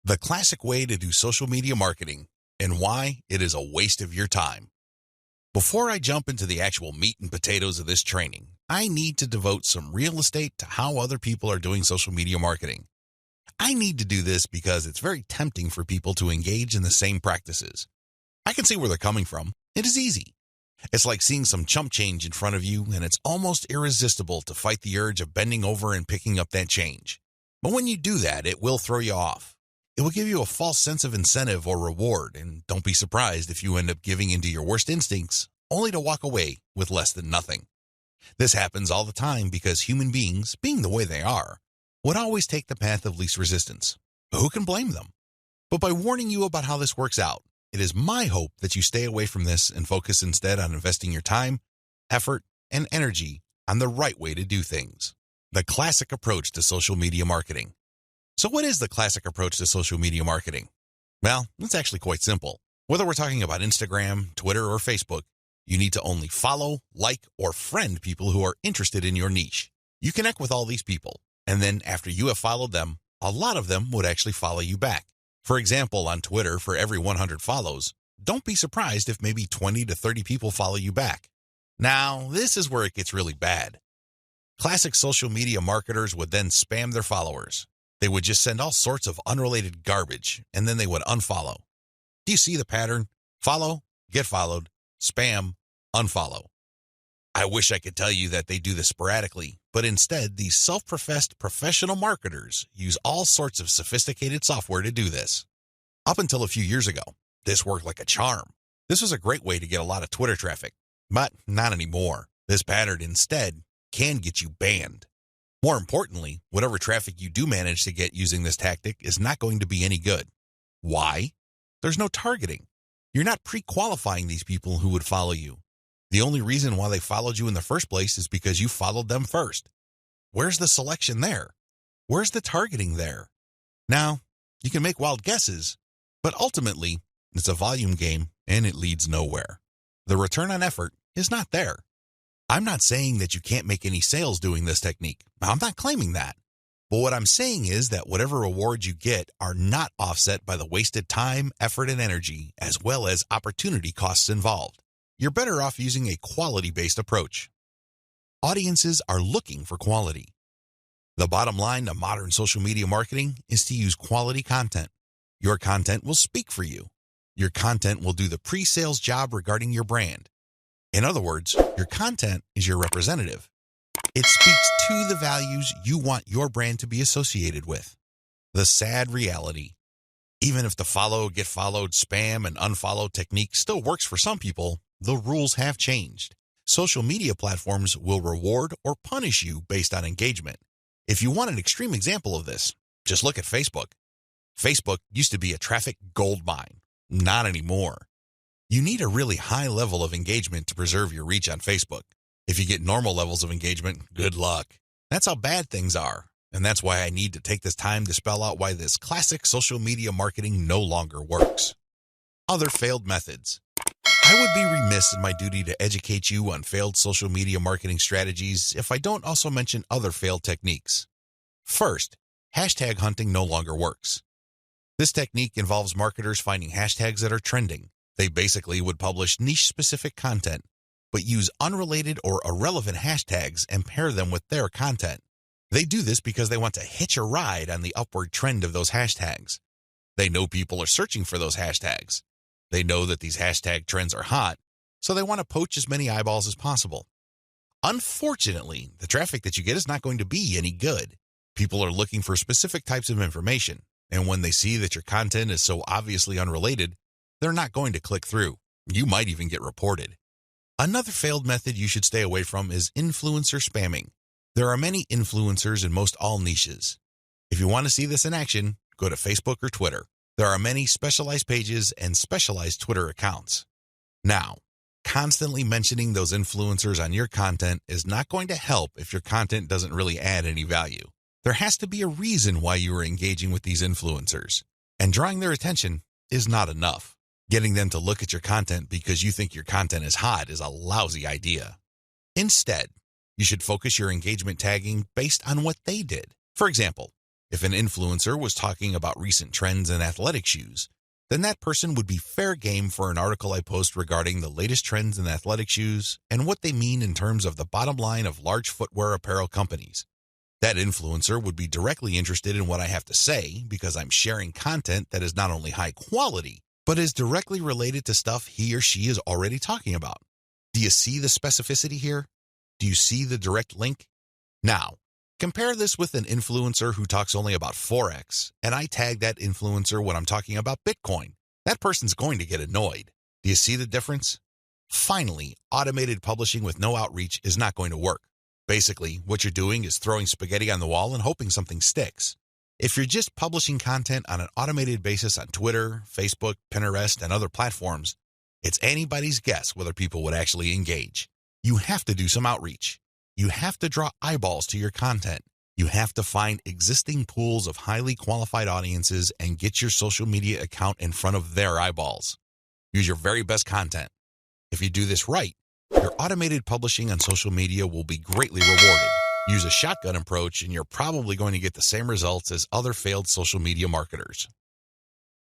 The classic way to do social media marketing and why it is a waste of your time. Before I jump into the actual meat and potatoes of this training, I need to devote some real estate to how other people are doing social media marketing. I need to do this because it's very tempting for people to engage in the same practices. I can see where they're coming from. It is easy. It's like seeing some chump change in front of you, and it's almost irresistible to fight the urge of bending over and picking up that change. But when you do that, it will throw you off. It will give you a false sense of incentive or reward, and don't be surprised if you end up giving into your worst instincts, only to walk away with less than nothing. This happens all the time because human beings, being the way they are, would always take the path of least resistance. Who can blame them? But by warning you about how this works out, it is my hope that you stay away from this and focus instead on investing your time, effort, and energy on the right way to do things. The classic approach to social media marketing. So what is the classic approach to social media marketing? Well, it's actually quite simple. Whether we're talking about Instagram, Twitter, or Facebook, you need to only follow, like, or friend people who are interested in your niche. You connect with all these people, and then after you have followed them, a lot of them would actually follow you back. For example, on Twitter, for every 100 follows, don't be surprised if maybe 20 to 30 people follow you back. Now, this is where it gets really bad. Classic social media marketers would then spam their followers. They would just send all sorts of unrelated garbage, and then they would unfollow. Do you see the pattern? Follow, get followed, spam, unfollow. I wish I could tell you that they do this sporadically, but instead, these self-professed professional marketers use all sorts of sophisticated software to do this. Up until a few years ago, this worked like a charm. This was a great way to get a lot of Twitter traffic, but not anymore. This pattern instead can get you banned. More importantly, whatever traffic you do manage to get using this tactic is not going to be any good. Why? There's no targeting. You're not pre-qualifying these people who would follow you. The only reason why they followed you in the first place is because you followed them first. Where's the selection there? Where's the targeting there? Now, you can make wild guesses, but ultimately, it's a volume game and it leads nowhere. The return on effort is not there. I'm not saying that you can't make any sales doing this technique. I'm not claiming that. But what I'm saying is that whatever rewards you get are not offset by the wasted time, effort, and energy, as well as opportunity costs involved. You're better off using a quality-based approach. Audiences are looking for quality. The bottom line to modern social media marketing is to use quality content. Your content will speak for you. Your content will do the pre-sales job regarding your brand. In other words, your content is your representative. It speaks to the values you want your brand to be associated with. The sad reality, even if the follow, get followed, spam, and unfollow technique still works for some people, the rules have changed. Social media platforms will reward or punish you based on engagement. If you want an extreme example of this, just look at Facebook. Facebook used to be a traffic goldmine. Not anymore. You need a really high level of engagement to preserve your reach on Facebook. If you get normal levels of engagement, good luck. That's how bad things are, and that's why I need to take this time to spell out why this classic social media marketing no longer works. Other failed methods. I would be remiss in my duty to educate you on failed social media marketing strategies if I don't also mention other failed techniques. First, hashtag hunting no longer works. This technique involves marketers finding hashtags that are trending. They basically would publish niche-specific content, but use unrelated or irrelevant hashtags and pair them with their content. They do this because they want to hitch a ride on the upward trend of those hashtags. They know people are searching for those hashtags. They know that these hashtag trends are hot, so they want to poach as many eyeballs as possible. Unfortunately, the traffic that you get is not going to be any good. People are looking for specific types of information, and when they see that your content is so obviously unrelated, they're not going to click through. You might even get reported. Another failed method you should stay away from is influencer spamming. There are many influencers in most all niches. If you want to see this in action, go to Facebook or Twitter. There are many specialized pages and specialized Twitter accounts. Now, constantly mentioning those influencers on your content is not going to help if your content doesn't really add any value. There has to be a reason why you are engaging with these influencers, and drawing their attention is not enough. Getting them to look at your content because you think your content is hot is a lousy idea. Instead, you should focus your engagement tagging based on what they did. For example, If an influencer was talking about recent trends in athletic shoes, then that person would be fair game for an article I post regarding the latest trends in athletic shoes and what they mean in terms of the bottom line of large footwear apparel companies. That influencer would be directly interested in what I have to say because I'm sharing content that is not only high quality, but is directly related to stuff he or she is already talking about. Do you see the specificity here? Do you see the direct link? Now, compare this with an influencer who talks only about Forex, and I tag that influencer when I'm talking about Bitcoin. That person's going to get annoyed. Do you see the difference? Finally, automated publishing with no outreach is not going to work. Basically, what you're doing is throwing spaghetti on the wall and hoping something sticks. If you're just publishing content on an automated basis on Twitter, Facebook, Pinterest, and other platforms, it's anybody's guess whether people would actually engage. You have to do some outreach. You have to draw eyeballs to your content. You have to find existing pools of highly qualified audiences and get your social media account in front of their eyeballs. Use your very best content. If you do this right, your automated publishing on social media will be greatly rewarded. Use a shotgun approach and you're probably going to get the same results as other failed social media marketers.